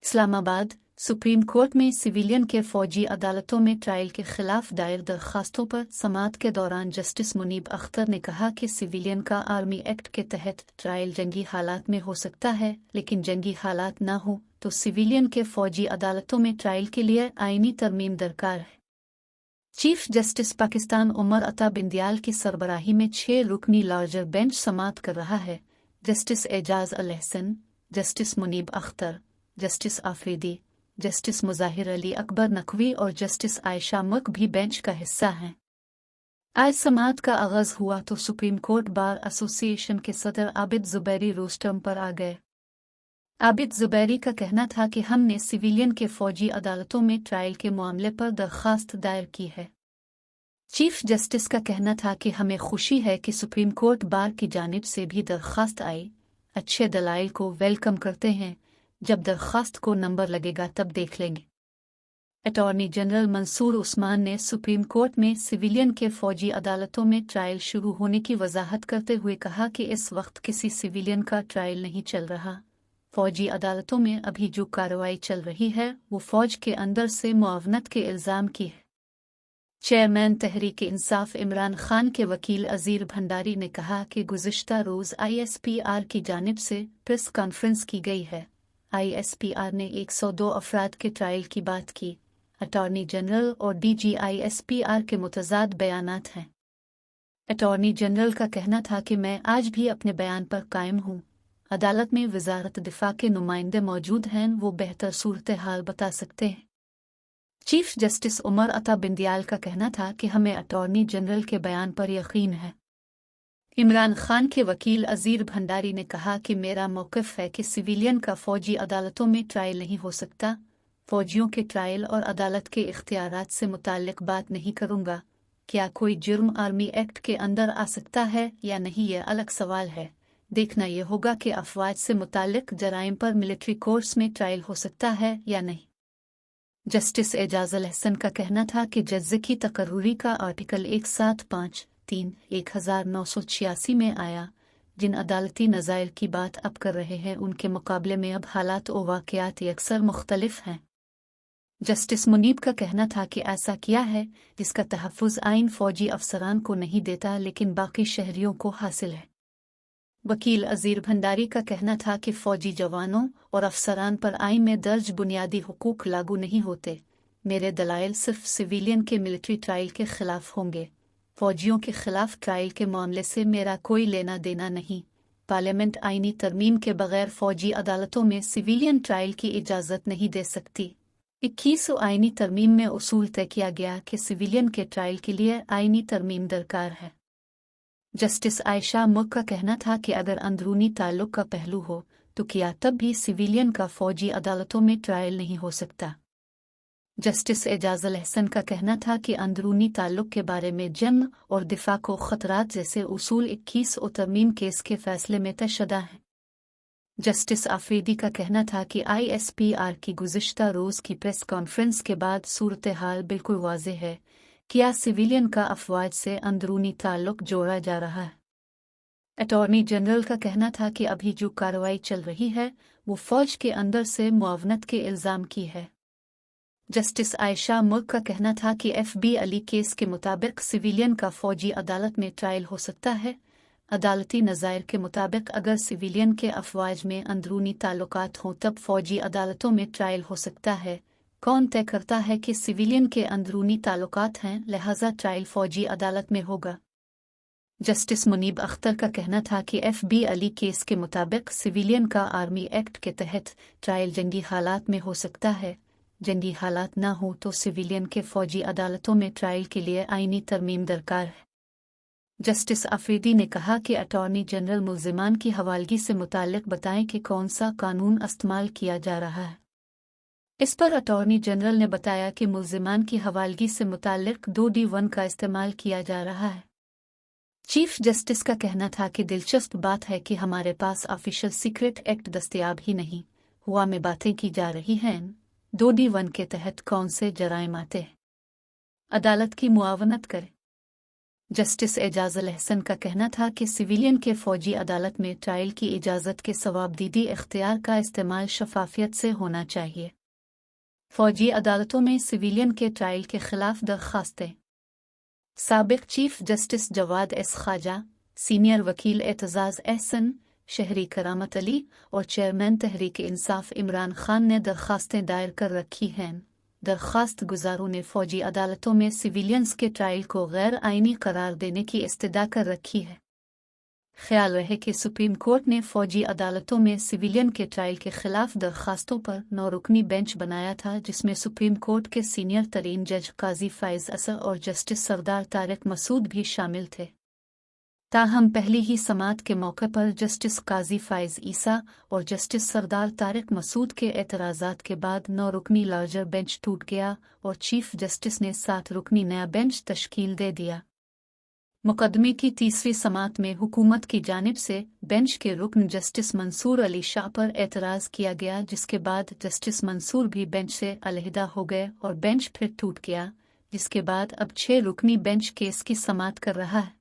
Islamabad supreme court में civilian के फौजी अदालतों में ट्रायल के खिलाफ दायर दरखास्तों पर समाअत के दौरान जस्टिस मुनीब अख्तर ने कहा कि सिविलियन का आर्मी एक्ट के तहत ट्रायल जंगी हालात में हो सकता है, लेकिन जंगी हालात न हो तो सिविलियन के फौजी अदालतों में ट्रायल के लिए आईनी तरमीम दरकार है। चीफ जस्टिस पाकिस्तान उमर अता बिंदियाल की सरबराही में 6 रुकनी लार्जर बेंच समाअत कर रहा है। Justice Ijaz ul Ahsan, justice Munib Akhtar, justice Afridi, justice Mazahar Ali Akbar Naqvi और जस्टिस आयशा मुल्क भी बेंच का हिस्सा हैं। आज समाअत का आगाज हुआ तो सुप्रीम कोर्ट बार एसोसिएशन के सदर आबिद जुबैरी रोस्टर्म पर आ गए। आबिद जुबैरी का कहना था कि हमने सिविलियन के फौजी अदालतों में ट्रायल के मामले पर दरखास्त दायर की है। चीफ जस्टिस का कहना था कि हमें खुशी है कि सुप्रीम कोर्ट बार की जानिब से भी दरखास्त आई। अच्छे दलाइल को वेलकम करते हैं। जब दरखास्त को नंबर लगेगा तब देख लेंगे। अटॉर्नी जनरल मंसूर उस्मान ने सुप्रीम कोर्ट में सिविलियन के फौजी अदालतों में ट्रायल शुरू होने की वजाहत करते हुए कहा कि इस वक्त किसी सिविलियन का ट्रायल नहीं चल रहा। फौजी अदालतों में अभी जो कार्रवाई चल रही है वो फौज के अंदर से मुआवनत के इल्ज़ाम की है। चेयरमैन तहरीक इंसाफ इमरान खान के वकील अजीर भंडारी ने कहा कि गुज़िश्ता रोज़ ISPR की जानिब से प्रेस कॉन्फ्रेंस की गई है। ISPR ने 102 अफराद के ट्रायल की बात की। अटॉर्नी जनरल और DG ISPR के मुतज़ाद बयानात हैं। अटॉर्नी जनरल का कहना था कि मैं आज भी अपने बयान पर कायम हूँ। अदालत में वज़ारत दिफा के नुमाइंदे मौजूद हैं, वो बेहतर सूरत हाल बता सकते हैं। चीफ जस्टिस उमर अता बिंदियाल का कहना था कि हमें अटॉर्नी जनरल के बयान पर यकीन है। इमरान खान के वकील अजीर भंडारी ने कहा कि मेरा मौक़िफ़ है कि सिविलियन का फ़ौजी अदालतों में ट्रायल नहीं हो सकता। फ़ौजियों के ट्रायल और अदालत के इख्तियारात से मुताल्लिक़ बात नहीं करूँगा। क्या कोई जुर्म आर्मी एक्ट के अंदर आ सकता है या नहीं, यह अलग सवाल है। देखना यह होगा कि अफवाज से मुताल्लिक़ जराइम पर मिलिट्री कोर्ट्स में ट्रायल हो सकता है या नहीं। जस्टिस एजाज अल एहसन का कहना था कि जज की तकर्रुरी का आर्टिकल 175(3)1986 में आया। जिन अदालती नज़ायर की बात अब कर रहे हैं उनके मुकाबले में अब हालात और वाक़यात अक्सर मुख्तलिफ हैं। जस्टिस मुनीब का कहना था कि ऐसा किया है जिसका तहफ़्फ़ुज़ आइन फ़ौजी अफसरान को नहीं देता लेकिन बाकी शहरियों को हासिल है। वकील अजीर भंडारी का कहना था कि फ़ौजी जवानों और अफसरान पर आइन में दर्ज बुनियादी हुकूक लागू नहीं होते। मेरे दलाइल सिर्फ सिविलियन के मिलिट्री ट्रायल के ख़िलाफ़ होंगे। फ़ौजियों के ख़िलाफ़ ट्रायल के मामले से मेरा कोई लेना देना नहीं। पार्लियामेंट आइनी तरमीम के बग़ैर फ़ौजी अदालतों में सिविलियन ट्रायल की इजाज़त नहीं दे सकती। 21 आइनी तरमीम में उसूल तय किया गया कि सिविलियन के ट्रायल के लिए आइनी तरमीम दरकार है। जस्टिस आयशा मुल्क का कहना था कि अगर अंदरूनी ताल्लुक़ का पहलू हो तो क्या तब भी सिविलियन का फ़ौजी अदालतों में ट्रायल नहीं हो सकता। जस्टिस एजाज अल एहसन का कहना था कि अंदरूनी ताल्लुक़ के बारे में जंग और दिफा को ख़तरात जैसे उसूल 21 और तरमीम केस के फ़ैसले में तयशुदा हैं। जस्टिस आफरीदी का कहना था कि ISPR की गुज़िश्ता रोज़ की प्रेस कॉन्फ्रेंस के बाद सूरत हाल बिल्कुल वाज़ेह है। क्या सिविलियन का अफवाज से अंदरूनी ताल्लुक़ जोड़ा जा रहा है। अटॉर्नी जनरल का कहना था कि अभी जो कार्रवाई चल रही है वो फ़ौज के अंदर से मुआवनत के इल्ज़ाम की है। जस्टिस आयशा मुल्क का कहना था कि FB अली केस के मुताबिक सिविलियन का फ़ौजी अदालत में ट्रायल हो सकता है। अदालती नज़ायर के मुताबिक अगर सिविलियन के अफवाज में अंदरूनी ताल्लुकात हों तब फ़ौजी अदालतों में ट्रायल हो सकता है। कौन तय करता है कि सिविलियन के अंदरूनी ताल्लुकात हैं, लिहाजा ट्रायल फ़ौजी अदालत में होगा। जस्टिस मुनीब अख्तर का कहना था कि FB अली केस के मुताबिक सिविलियन का आर्मी एक्ट के तहत ट्रायल जंगी हालात में हो सकता है। जंगी हालात ना हो तो सिविलियन के फ़ौजी अदालतों में ट्रायल के लिए आइनी तरमीम दरकार है। जस्टिस आफरीदी ने कहा कि अटॉर्नी जनरल मुल्ज़िमान की हवालगी से मुताल्लिक़ बताएं कि कौन सा कानून इस्तेमाल किया जा रहा है। इस पर अटॉर्नी जनरल ने बताया कि मुल्ज़िमान की हवालगी से मुताल्लिक़ 2D1 का इस्तेमाल किया जा रहा है। चीफ जस्टिस का कहना था कि दिलचस्प बात है कि हमारे पास ऑफिशियल सीक्रेट एक्ट दस्तयाब ही नहीं हुआ में बातें की जा रही हैं। 2D1 के तहत कौन से जराइम आते हैं। अदालत की मुआवनत करे। जस्टिस एजाजुल अहसन का कहना था कि सिविलियन के फौजी अदालत में ट्रायल की इजाज़त के सवाबदीदी इख्तियार का इस्तेमाल शफाफियत से होना चाहिए। फौजी अदालतों में सिविलियन के ट्रायल के खिलाफ दरखास्तें। साबिक chief justice Jawad S Khawaja, senior वकील एतजाज़ अहसन, शहरी करामत अली और चेयरमैन तहरीक इंसाफ इमरान खान ने दरखास्तें दायर कर रखी हैं। दरखास्त गुजारों ने फौजी अदालतों में सिविलियंस के ट्रायल को गैर आइनी करार देने की इस्तदा कर रखी है। ख्याल रहे कि सुप्रीम कोर्ट ने फौजी अदालतों में सिविलियन के ट्रायल के खिलाफ दरखास्तों पर 9 रुकनी बेंच बनाया था, जिसमें सुप्रीम कोर्ट के सीनियर तरीन जज काजी फाइज असर और जस्टिस सरदार तारिक मसूद भी शामिल थे। ताहम पहली ही समाअत के मौके पर जस्टिस काजी फाइज ईसा और जस्टिस सरदार तारिक मसूद के एतराज़ात के बाद 9 रुकनी लार्जर बेंच टूट गया और चीफ जस्टिस ने 7 रुकनी नया बेंच तश्कील दे दिया। मुकदमे की तीसरी समाअत में हुकूमत की जानिब से बेंच के रुकन जस्टिस मंसूर अली शाह पर एतराज़ किया गया, जिसके बाद जस्टिस मंसूर भी बेंच से अलहदा हो गए और बेंच फिर टूट गया, जिसके बाद अब 6 रुकनी बेंच केस की समाअत कर रहा है।